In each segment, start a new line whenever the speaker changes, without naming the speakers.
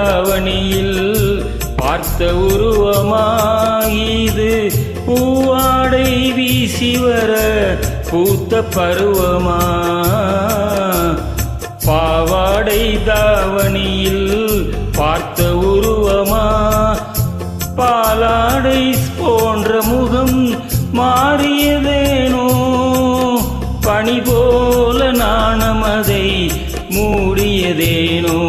தாவணியில் பார்த்த உருவமாயிது பூவாடை வீசி வர பூத்த பருவமா பாவாடை தாவணியில் பார்த்த உருவமா பாலாடை போன்ற முகம் மாறியதேனோ பனி போல நாணமதை மூடியதேனோ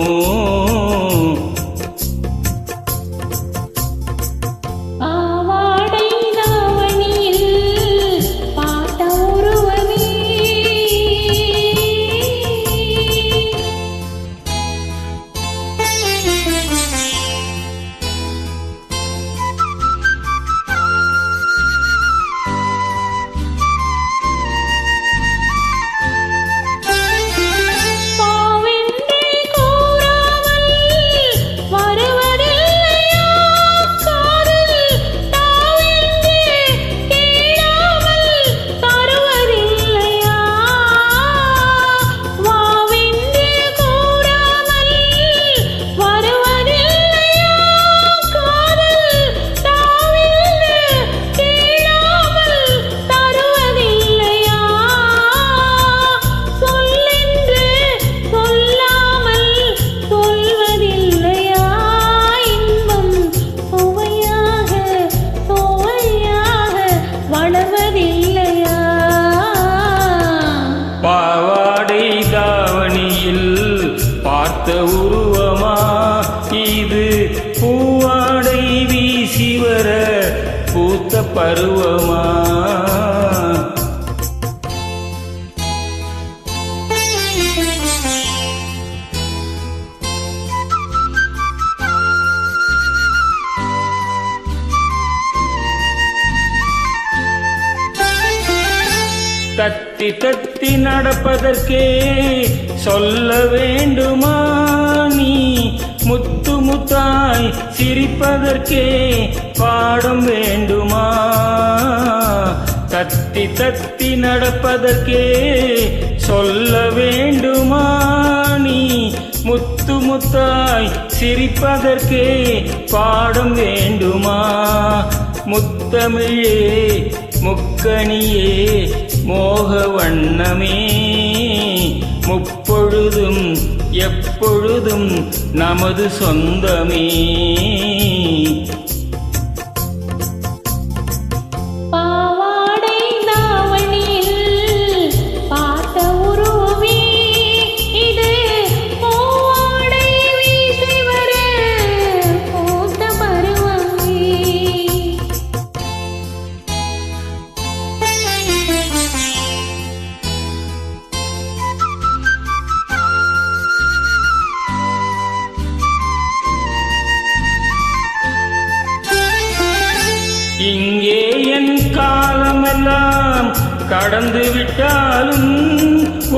பாவாடை தாவணியில் பார்த்த உருவமா இது பூவாடை வீசி வர பூத்த பருவமா தத்தி தத்தி நடப்பதற்கே சொல்ல வேண்டுமா நீ முத்து முத்தாய் சிரிப்பதற்கே பாடம் வேண்டுமா தத்தி தத்தி நடப்பதற்கே சொல்ல வேண்டுமா நீ முத்து முத்தாய் சிரிப்பதற்கே பாடம் வேண்டுமா முத்தமிழே முக்கணியே மோக வண்ணமே முப்பொழுதும் எப்பொழுதும் நமது சொந்தமே
பாவாடை தாவணியில் பார்த்த உருவமே இது பூவாடை வீசி வர பூத்த பருவமே
இங்கே என் காலமெல்லாம் கடந்து விட்டாலும்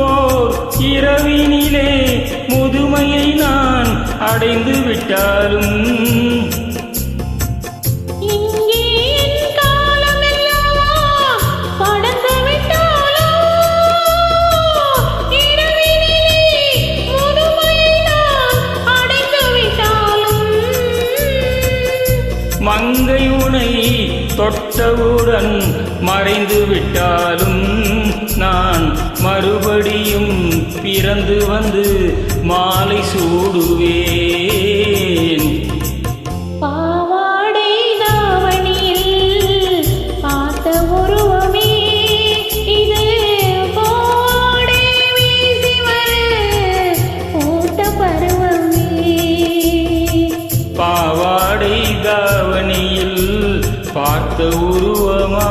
ஓர் இரவினிலே முதுமையை நான் அடைந்து விட்டாலும் மங்கை உனை தொட்டவுடன் மறைந்து விட்டாலும் நான் மறுபடியும் பிறந்து வந்து மாலை சூடுவேன்
பாவாடை தாவணியில் பார்த்த உருவமே இது பூவாடை வீசி வர பூத்த பருவமே
பாவாடை தாவணியில் பார்த்த உருவமா